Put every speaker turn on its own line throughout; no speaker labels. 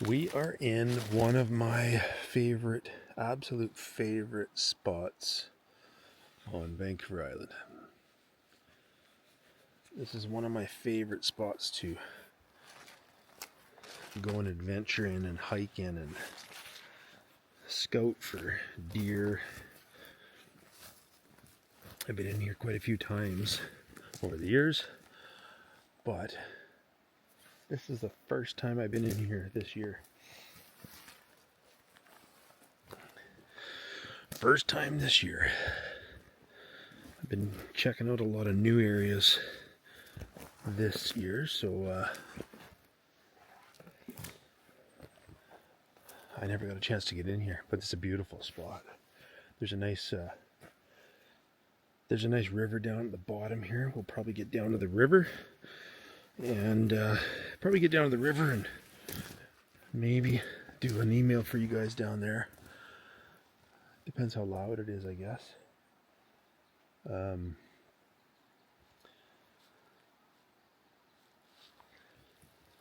We are in one of my absolute favorite spots on Vancouver Island. This is one of my favorite spots to go and adventure in and hike in and scout for deer. I've been in here quite a few times over the years, but this is the first time I've been in here this year. First time this year. I've been checking out a lot of new areas this year, so I never got a chance to get in here, but it's a beautiful spot. There's a nice river down at the bottom here. We'll probably get down to the river and maybe do an email for you guys down there. Depends how loud it is, I guess.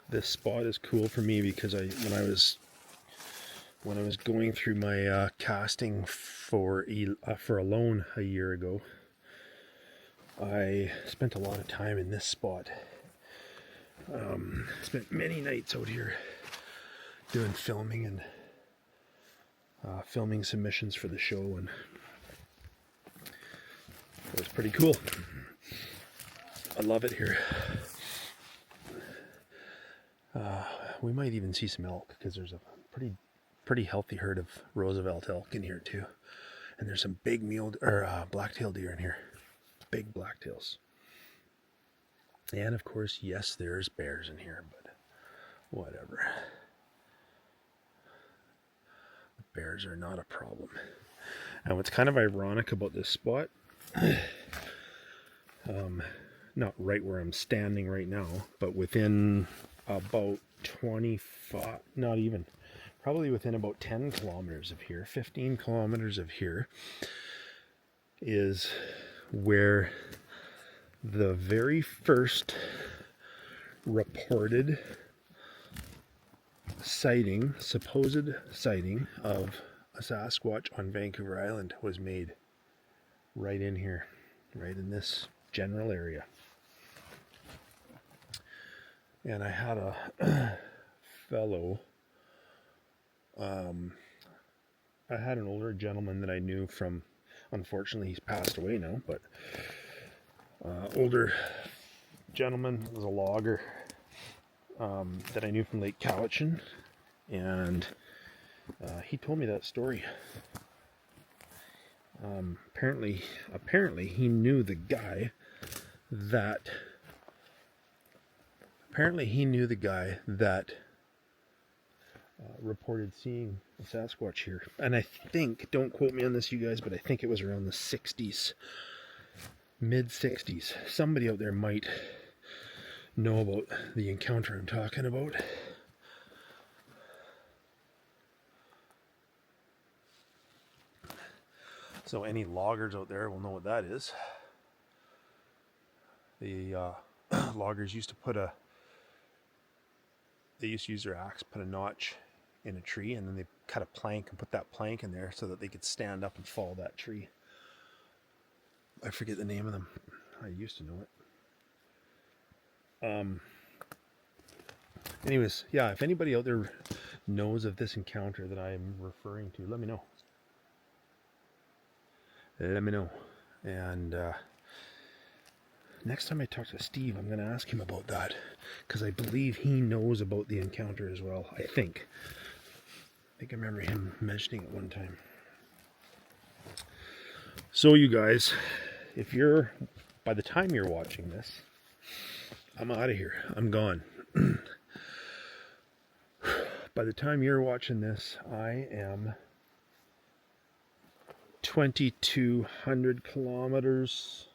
This spot is cool for me because when I was going through my casting for a loan a year ago, I spent a lot of time in this spot. Spent many nights out here doing filming and filming submissions for the show, and it was pretty cool. I love it here. We might even see some elk because there's a pretty healthy herd of Roosevelt elk in here too, and there's some big black-tailed deer in here, big blacktails. And of course, yes, there's bears in here, but whatever. The bears are not a problem. And what's kind of ironic about this spot, not right where I'm standing right now, but within about 25, not even, probably within about 10 kilometers of here, 15 kilometers of here, is where the very first reported supposed sighting of a Sasquatch on Vancouver Island was made. Right in here, right in this general area. And I had a fellow, I had an older gentleman that I knew from, unfortunately he's passed away now, but older gentleman was a logger that I knew from Lake Cowichan, and he told me that story. Apparently he knew the guy that reported seeing a Sasquatch here. And I think, don't quote me on this you guys, but I think it was around the 60s. Mid-60s. Somebody out there might know about the encounter I'm talking about. So any loggers out there will know what that is. The loggers used to use their axe, put a notch in a tree, and then they cut a plank and put that plank in there so that they could stand up and follow that tree. I forget the name of them. I used to know it. Anyways, yeah, if anybody out there knows of this encounter that I'm referring to, let me know. And next time I talk to Steve, I'm going to ask him about that, because I believe he knows about the encounter as well. I think I remember him mentioning it one time. So you guys, by the time you're watching this, I'm out of here. I'm gone. By the time you're watching this, I am 2,200 kilometers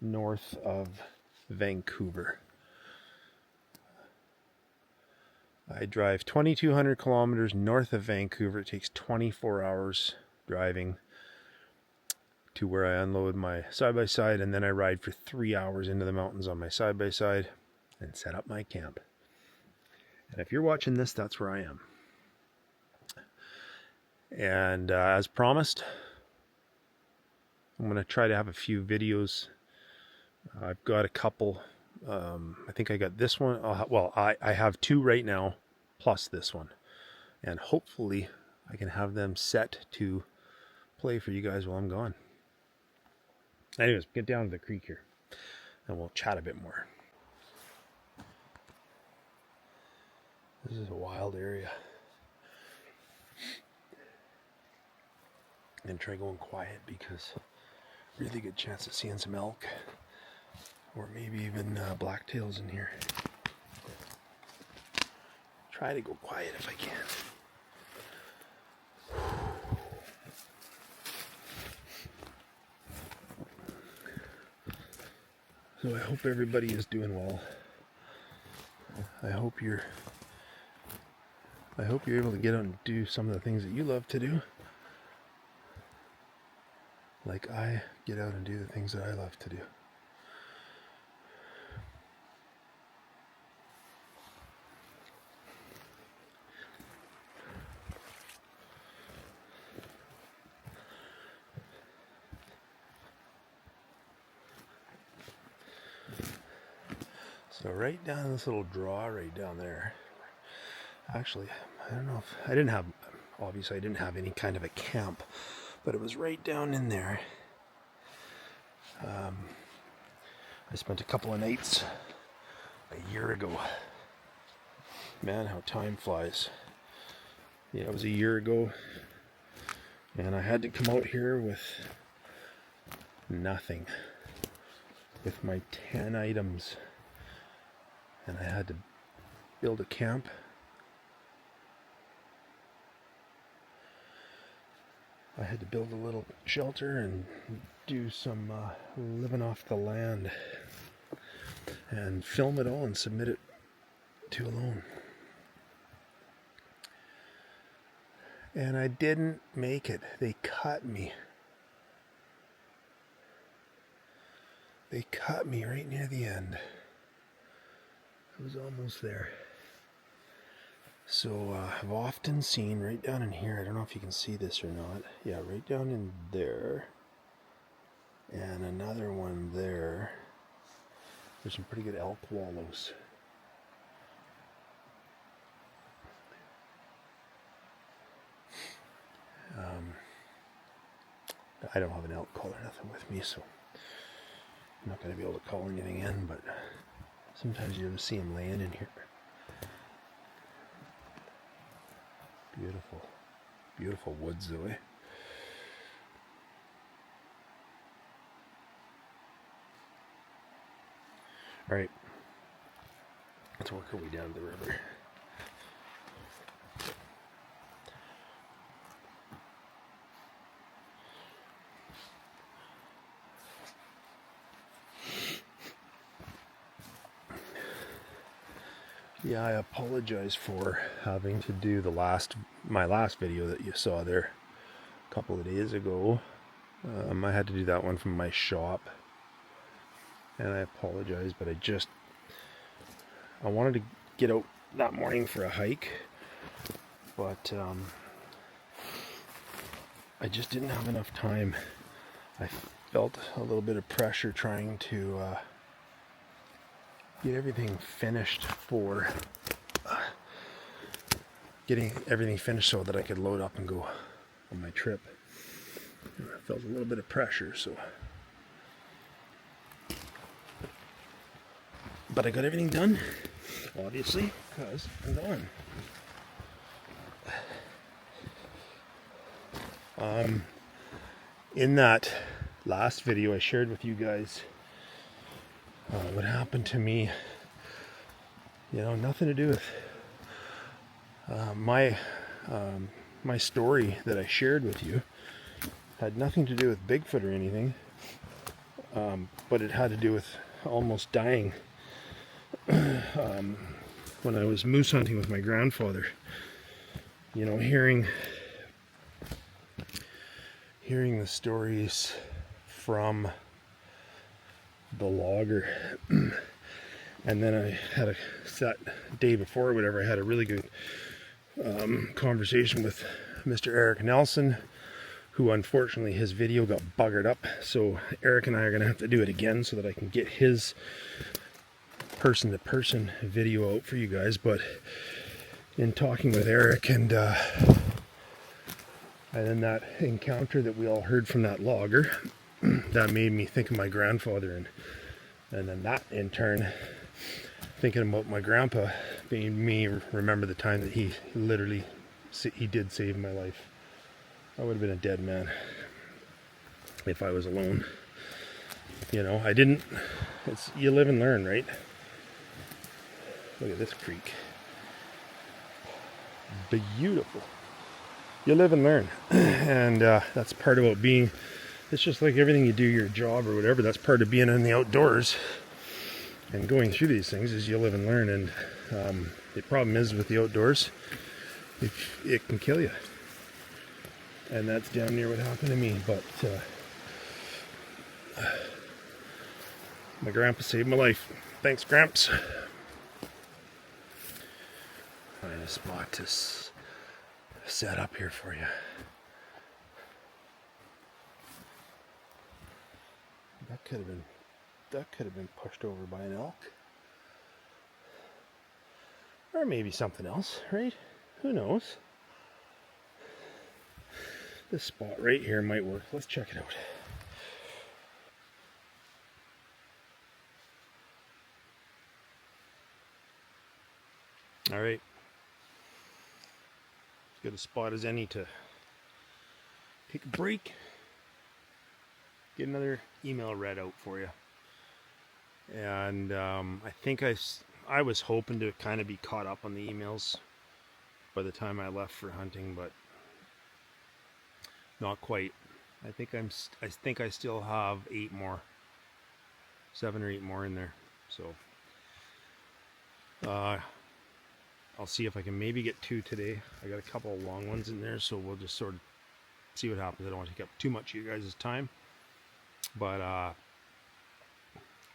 north of Vancouver. I drive 2,200 kilometers north of Vancouver. It takes 24 hours driving to where I unload my side-by-side, and then I ride for 3 hours into the mountains on my side-by-side and set up my camp. And if you're watching this, that's where I am. And as promised, I'm going to try to have a few videos. I've got a couple. I think I got this one. Well, I have 2 right now, plus this one. And hopefully I can have them set to play for you guys while I'm gone. Anyways, get down to the creek here and we'll chat a bit more. This is a wild area. And try going quiet because really good chance of seeing some elk or maybe even blacktails in here. Try to go quiet if I can. So I hope everybody is doing well. I hope you're able to get out and do some of the things that you love to do. Like I get out and do the things that I love to do. So right down this little draw right down there, actually, I don't know if, obviously I didn't have any kind of a camp, but it was right down in there. I spent a couple of nights a year ago. Man, how time flies. Yeah, it was a year ago, and I had to come out here with nothing, with my 10 items. And I had to build a camp. I had to build a little shelter and do some living off the land and film it all and submit it to Alone. And I didn't make it. They cut me. They cut me right near the end. I was almost there. So I've often seen right down in here, I don't know if you can see this or not. Yeah, right down in there. And another one there. There's some pretty good elk wallows. I don't have an elk call or nothing with me, so I'm not going to be able to call anything in, but sometimes you just see them laying in here. Beautiful, beautiful woods though, eh? Alright, let's work our way down to the river. Yeah, I apologize for having to do my last video that you saw there a couple of days ago. I had to do that one from my shop, and I apologize, but I wanted to get out that morning for a hike, but I just didn't have enough time. I felt a little bit of pressure trying to get everything finished so that I could load up and go on my trip. And I felt a little bit of pressure, so. But I got everything done, obviously, because I'm gone. In that last video I shared with you guys what happened to me, nothing to do with my story that I shared with you. Had nothing to do with Bigfoot or anything, but it had to do with almost dying when I was moose hunting with my grandfather. Hearing the stories from the logger, and then I had that day before or whatever, I had a really good conversation with Mr. Eric Nelson, who unfortunately his video got buggered up. So Eric and I are going to have to do it again so that I can get his person-to-person video out for you guys. But in talking with Eric and then that encounter that we all heard from that logger, that made me think of my grandfather, and then that in turn, thinking about my grandpa, made me remember the time that he literally, he did save my life. I would have been a dead man if I was alone. You know, I didn't, you live and learn, right? Look at this creek. Beautiful. You live and learn. And that's part about being, it's just like everything you do, your job or whatever, that's part of being in the outdoors and going through these things is you live and learn. And the problem is with the outdoors, it can kill you. And that's damn near what happened to me. But my grandpa saved my life. Thanks, Gramps. Find a spot to set up here for you. That could have been pushed over by an elk. Or maybe something else, right? Who knows? This spot right here might work. Let's check it out. All right. As good a spot as any to take a break. Get another email read out for you. And I think I was hoping to kind of be caught up on the emails by the time I left for hunting, but not quite. I think I still have 7 or 8 more in there. So I'll see if I can maybe get 2 today. I got a couple of long ones in there, so we'll just sort of see what happens. I don't want to take up too much of you guys' time, but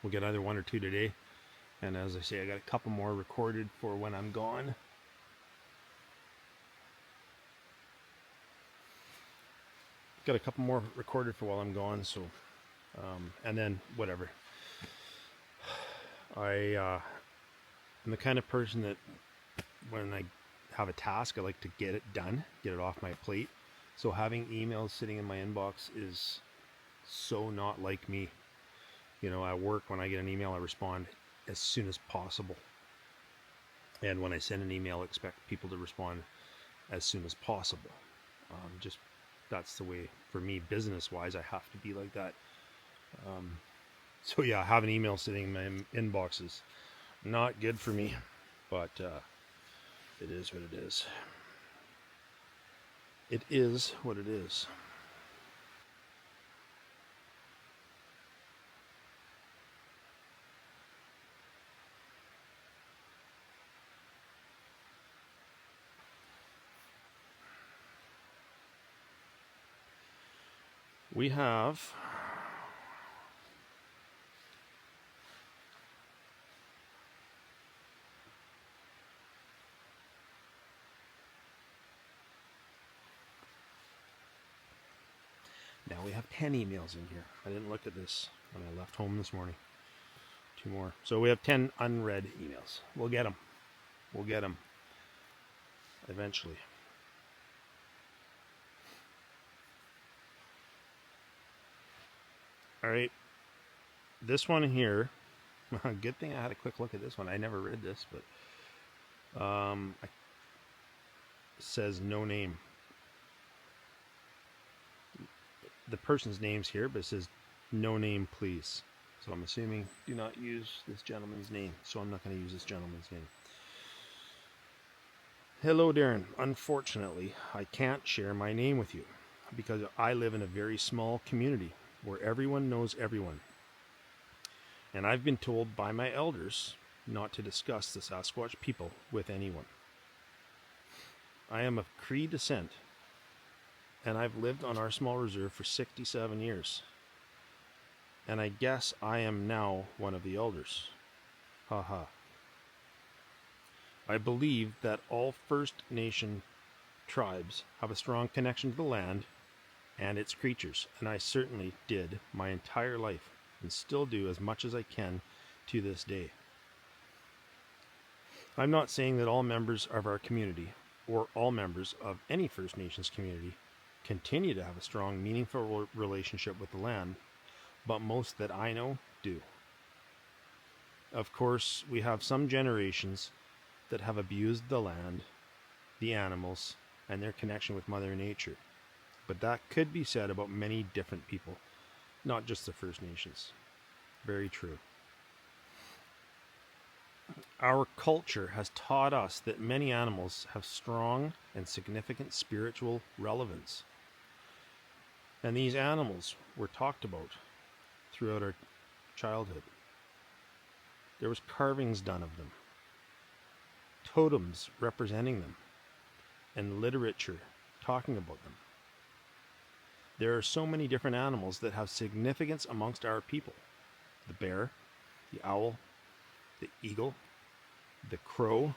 we'll get either 1 or 2 today. And as I say, I got a couple more recorded for when I'm gone. Got a couple more recorded for while I'm gone, so and then whatever. I'm the kind of person that when I have a task, I like to get it done, get it off my plate. So having emails sitting in my inbox is so not like me. You know, at work, when I get an email, I respond as soon as possible. And when I send an email, I expect people to respond as soon as possible. Just that's the way, for me, business-wise, I have to be like that. So yeah, having email sitting in my inbox is not good for me, but it is what it is. It is what it is. We have now we have 10 emails in here. I didn't look at this when I left home this morning. 2 more. So we have 10 unread emails. We'll get them. We'll get them eventually. All right, this one here, good thing I had a quick look at this one. I never read this, but it says no name. The person's name's here, but it says no name, please. So I'm assuming do not use this gentleman's name. So I'm not going to use this gentleman's name. Hello, Darren. Unfortunately, I can't share my name with you because I live in a very small community where everyone knows everyone. And I've been told by my elders not to discuss the Sasquatch people with anyone. I am of Cree descent, and I've lived on our small reserve for 67 years. And I guess I am now one of the elders. Haha. I believe that all First Nation tribes have a strong connection to the land and its creatures, and I certainly did my entire life and still do as much as I can to this day. I'm not saying that all members of our community or all members of any First Nations community continue to have a strong, meaningful relationship with the land, but most that I know do. Of course, we have some generations that have abused the land, the animals, and their connection with Mother Nature. But that could be said about many different people, not just the First Nations. Very true. Our culture has taught us that many animals have strong and significant spiritual relevance. And these animals were talked about throughout our childhood. There was carvings done of them, totems representing them, and literature talking about them. There are so many different animals that have significance amongst our people. The bear, the owl, the eagle, the crow,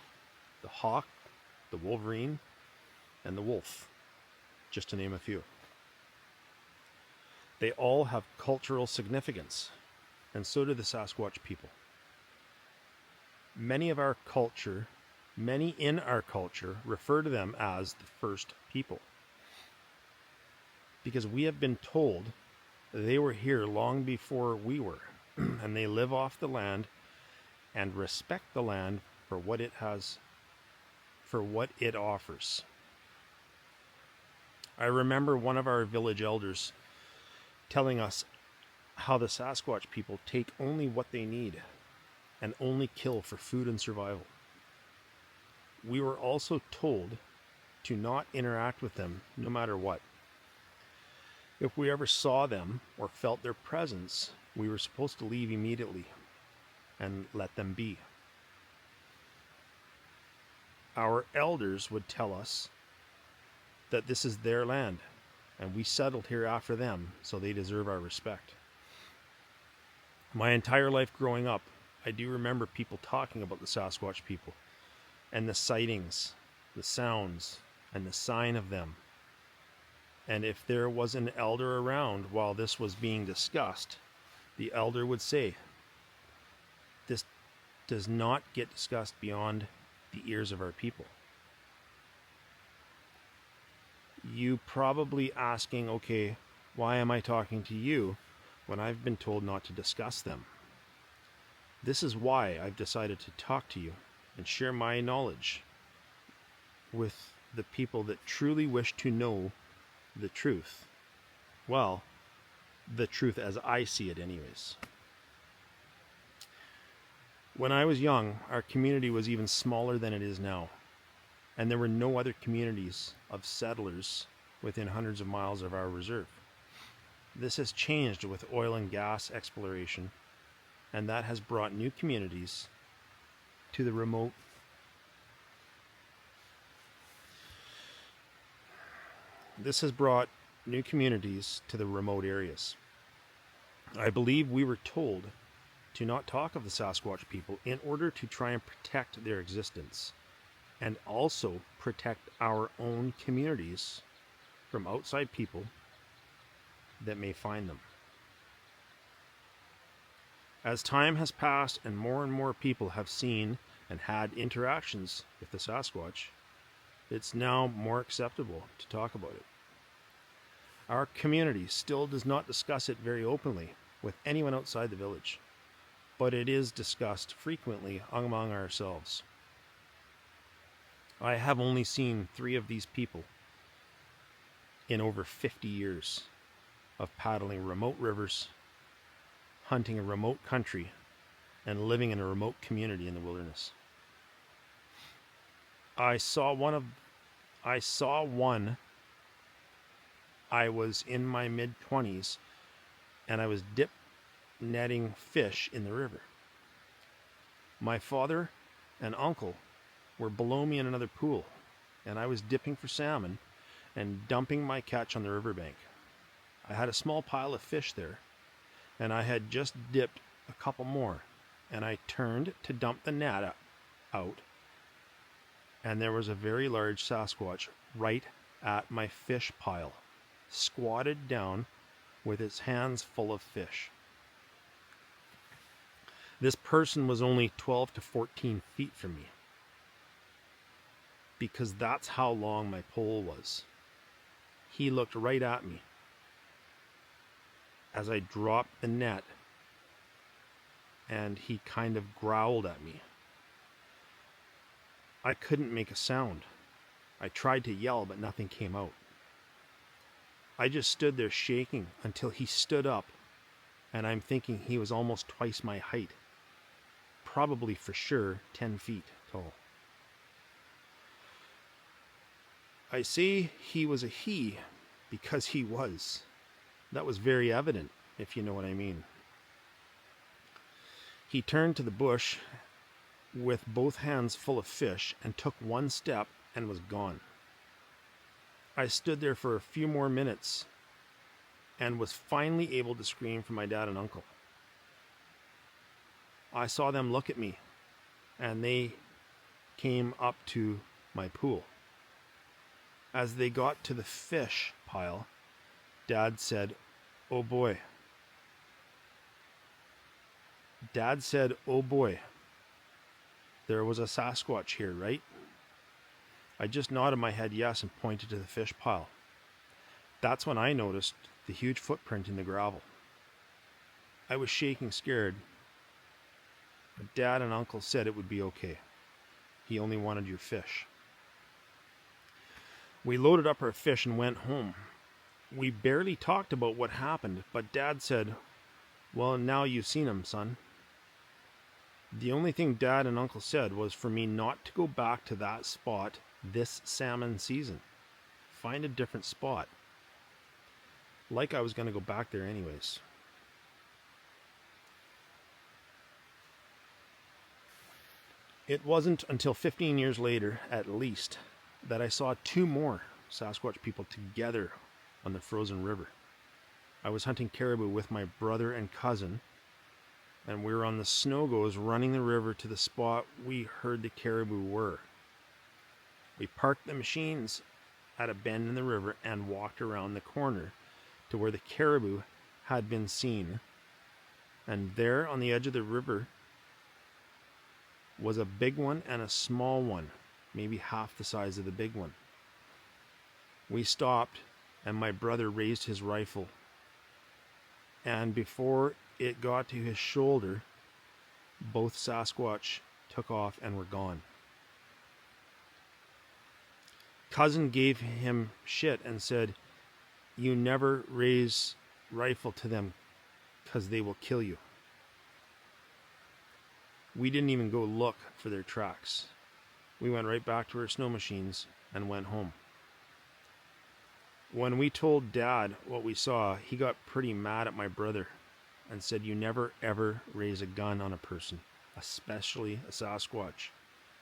the hawk, the wolverine, and the wolf, just to name a few. They all have cultural significance, and so do the Sasquatch people. Many in our culture refer to them as the first people, because we have been told they were here long before we were, and they live off the land and respect the land for what it offers. I remember one of our village elders telling us how the Sasquatch people take only what they need and only kill for food and survival. We were also told to not interact with them no matter what. If we ever saw them or felt their presence, we were supposed to leave immediately and let them be. Our elders would tell us that this is their land, and we settled here after them, so they deserve our respect. My entire life growing up, I do remember people talking about the Sasquatch people, and the sightings, the sounds, and the sign of them. And if there was an elder around while this was being discussed, the elder would say, "This does not get discussed beyond the ears of our people." You probably asking, okay, why am I talking to you when I've been told not to discuss them? This is why I've decided to talk to you and share my knowledge with the people that truly wish to know the truth. Well, the truth as I see it anyways. When I was young, our community was even smaller than it is now, and there were no other communities of settlers within hundreds of miles of our reserve. This has changed with oil and gas exploration, and that has brought new communities to the remote areas. I believe we were told to not talk of the Sasquatch people in order to try and protect their existence, and also protect our own communities from outside people that may find them. As time has passed and more people have seen and had interactions with the Sasquatch, it's now more acceptable to talk about it. Our community still does not discuss it very openly with anyone outside the village, but it is discussed frequently among ourselves. I have only seen 3 of these people in over 50 years of paddling remote rivers, hunting a remote country, and living in a remote community in the wilderness. I saw one. I was in my mid-20s, and I was dip netting fish in the river. My father and uncle were below me in another pool, and I was dipping for salmon and dumping my catch on the riverbank. I had a small pile of fish there, and I had just dipped a couple more, and I turned to dump the net out, and there was a very large Sasquatch right at my fish pile, squatted down with his hands full of fish. This person was only 12 to 14 feet from me, because that's how long my pole was. He looked right at me as I dropped the net, and he kind of growled at me. I couldn't make a sound. I tried to yell, but nothing came out. I just stood there shaking until he stood up, and I'm thinking he was almost twice my height. Probably for sure 10 feet tall. I say he was a he because he was. That was very evident, if you know what I mean. He turned to the bush with both hands full of fish and took one step and was gone. I stood there for a few more minutes and was finally able to scream for my dad and uncle. I saw them look at me, and they came up to my pool. As they got to the fish pile, Dad said, "Oh boy." Dad said, "Oh boy, there was a Sasquatch here, right?" I just nodded my head yes and pointed to the fish pile. That's when I noticed the huge footprint in the gravel. I was shaking scared, but Dad and Uncle said it would be okay. He only wanted your fish. We loaded up our fish and went home. We barely talked about what happened, but Dad said, "Well, now you've seen him, son." The only thing Dad and Uncle said was for me not to go back to that spot this salmon season. Find a different spot. Like I was going to go back there anyways. It wasn't until 15 years later, at least, that I saw two more Sasquatch people together on the frozen river. I was hunting caribou with my brother and cousin, and we were on the snow-goes running the river to the spot we heard the caribou were. We parked the machines at a bend in the river and walked around the corner to where the caribou had been seen, and there on the edge of the river was a big one and a small one, maybe half the size of the big one. We stopped, and my brother raised his rifle, and before it got to his shoulder, both Sasquatch took off and were gone. Cousin gave him shit and said, "You never raise rifle to them because they will kill you." We didn't even go look for their tracks. We went right back to our snow machines and went home. When we told Dad what we saw, he got pretty mad at my brother and said, "You never ever raise a gun on a person, especially a Sasquatch,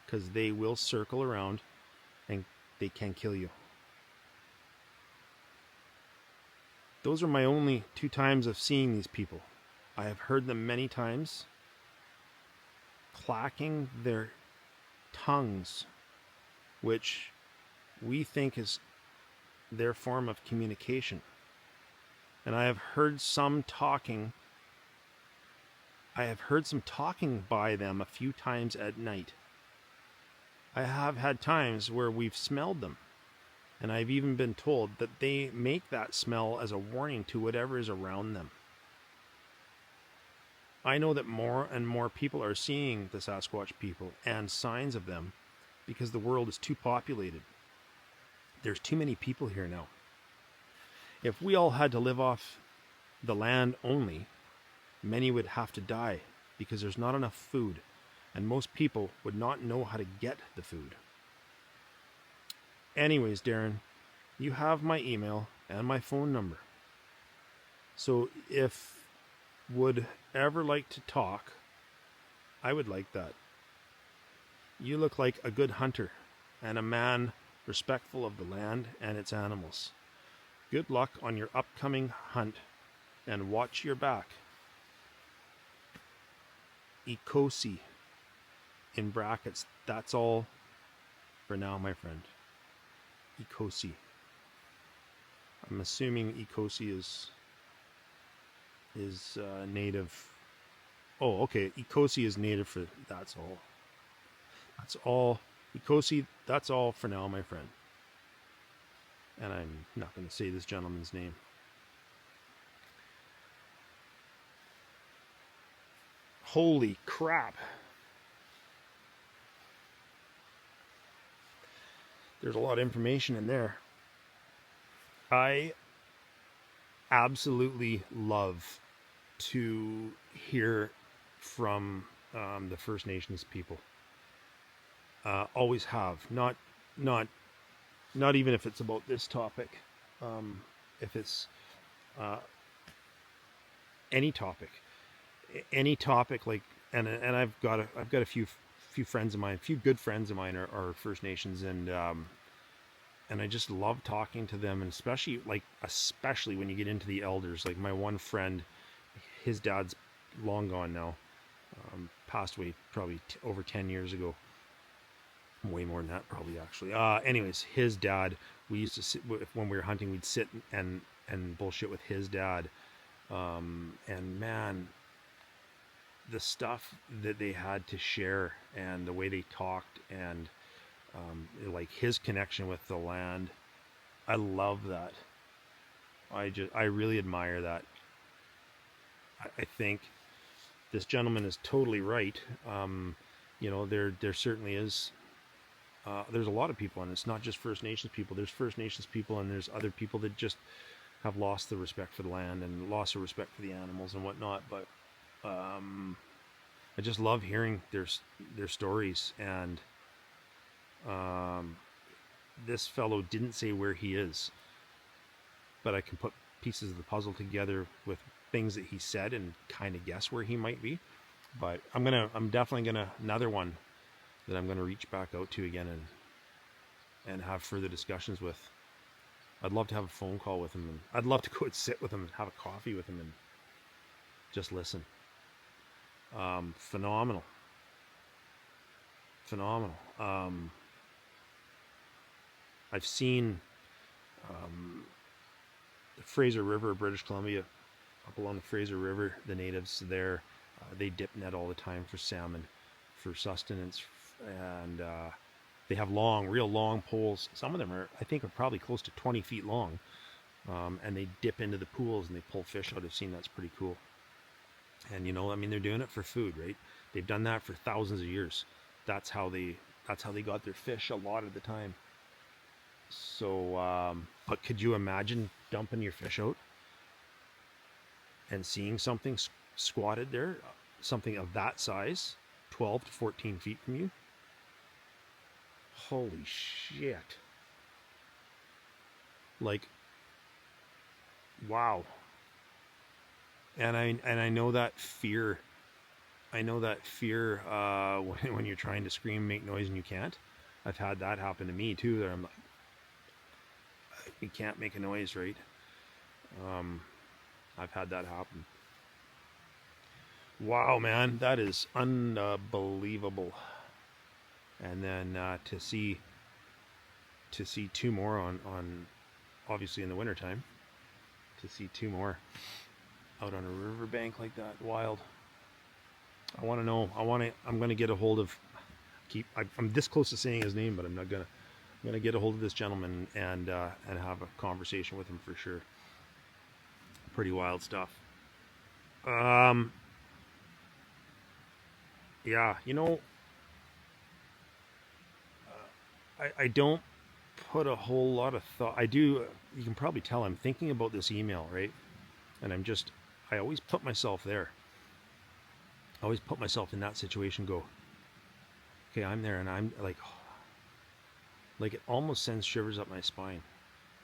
because they will circle around and they can kill you." Those are my only 2 times of seeing these people. I have heard them many times, clacking their tongues, which we think is their form of communication. And I have heard some talking by them a few times at night. I have had times where we've smelled them, and I've even been told that they make that smell as a warning to whatever is around them. I know that more and more people are seeing the Sasquatch people and signs of them because the world is too populated. There's too many people here now. If we all had to live off the land only, many would have to die because there's not enough food, and most people would not know how to get the food. Anyways, Darren, you have my email and my phone number. So if would ever like to talk, I would like that. You look like a good hunter and a man respectful of the land and its animals. Good luck on your upcoming hunt, and watch your back. Ikosi, in brackets. That's all for now, my friend. Ecosi. I'm assuming Ecosi is native. Oh, okay. Ecosi is native for. That's all. That's all. Ecosi. That's all for now, my friend. And I'm not going to say this gentleman's name. Holy crap. There's a lot of information in there. I absolutely love to hear from the First Nations people. Always have. Not even if it's about this topic. If it's any topic, like, and I've got a few friends of mine, a few good friends of mine are First Nations, and I just love talking to them, and especially when you get into the elders. Like my one friend, his dad's long gone now, passed away probably over 10 years ago. Way more than that, probably, actually. Anyways, his dad, we used to sit, when we were hunting, we'd sit and bullshit with his dad. And man, the stuff that they had to share and the way they talked, and like his connection with the land, I love that. I really admire that. I think this gentleman is totally right. There certainly is. There's a lot of people, and it's not just First Nations people. There's First Nations people, and there's other people that just have lost the respect for the land and lost the respect for the animals and whatnot. But I just love hearing their stories. And this fellow didn't say where he is, but I can put pieces of the puzzle together with things that he said and kind of guess where he might be. But I'm definitely gonna another one that I'm going to reach back out to again and have further discussions with. I'd love to have a phone call with him, and I'd love to go and sit with him and have a coffee with him and just listen. Phenomenal. I've seen the Fraser River, British Columbia, up along the Fraser River, the natives there, they dip net all the time for salmon, for sustenance. And they have real long poles. Some of them are probably close to 20 feet long, and they dip into the pools and they pull fish out. I've seen that's pretty cool. And they're doing it for food, right? They've done that for thousands of years. That's how they got their fish a lot of the time. So, but could you imagine dumping your fish out and seeing something squatted there, something of that size, 12 to 14 feet from you? Holy shit. Like, wow. And I know that fear. When you're trying to scream, make noise, and you can't. I've had that happen to me too, that I'm like, you can't make a noise, right? I've had that happen. Wow, man, that is unbelievable. And then to see two more on obviously in the wintertime, to see two more out on a riverbank like that, wild. I want to know. I'm going to get a hold of. I'm this close to saying his name, but I'm going to get a hold of this gentleman and have a conversation with him for sure. Pretty wild stuff. Yeah, I don't put a whole lot of thought. I do. You can probably tell I'm thinking about this email, right? And I always put myself there. I always put myself in that situation. Go, okay, I'm there, and I'm like it almost sends shivers up my spine.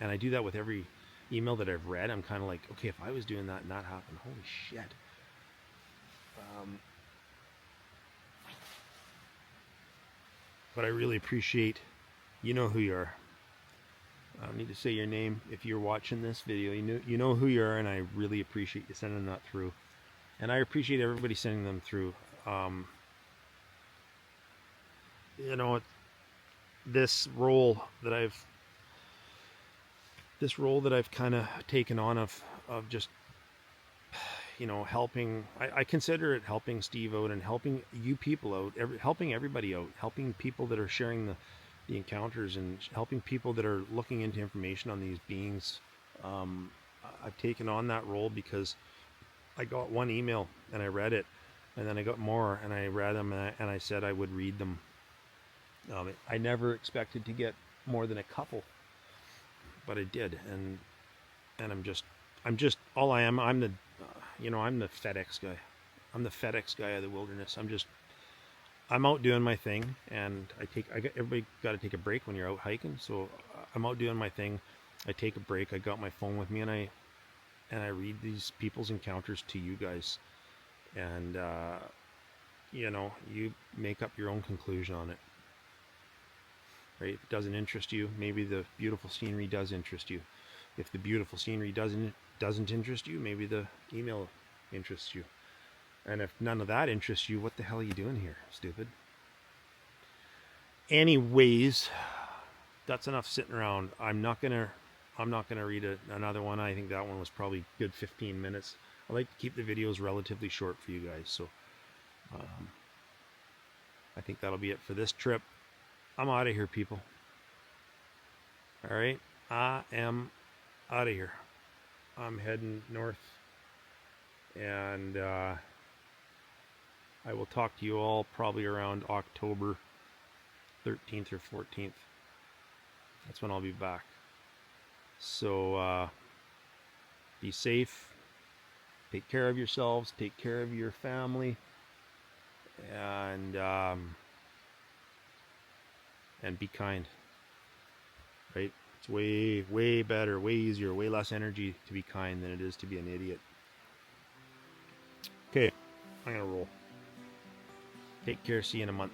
And I do that with every email that I've read. I'm kind of like, okay, if I was doing that and that happened, holy shit. But I really appreciate, you know who you are. I don't need to say your name. If you're watching this video, you know who you are, and I really appreciate you sending that through. And I appreciate everybody sending them through. This role that I've this role that I've kind of taken on of just, you know, helping. I consider it helping Steve out and helping you people out, helping everybody out, helping people that are sharing the encounters and helping people that are looking into information on these beings. I've taken on that role because I got one email and I read it, and then I got more and I read them, and I said I would read them. I never expected to get more than a couple, but I did, and I'm just all I am. I'm the, you know, I'm the FedEx guy. I'm the FedEx guy of the wilderness. I'm out doing my thing, and everybody got to take a break when you're out hiking. So I'm out doing my thing. I take a break. I got my phone with me, and I read these people's encounters to you guys, and you know, you make up your own conclusion on it. Right? If it doesn't interest you, maybe the beautiful scenery does interest you. If the beautiful scenery doesn't interest you, maybe the email interests you. And if none of that interests you, what the hell are you doing here, stupid? Anyways, that's enough sitting around. I'm not gonna read another one. I think that one was probably good 15 minutes. I like to keep the videos relatively short for you guys, so I think that'll be it for this trip. I'm out of here, people. All right, I am out of here. I'm heading north, and I will talk to you all probably around October 13th or 14th. That's when I'll be back. So be safe, take care of yourselves, take care of your family, and be kind. Right? It's way better, way easier, way less energy to be kind than it is to be an idiot. Okay, I'm gonna roll. Take care, see you in a month.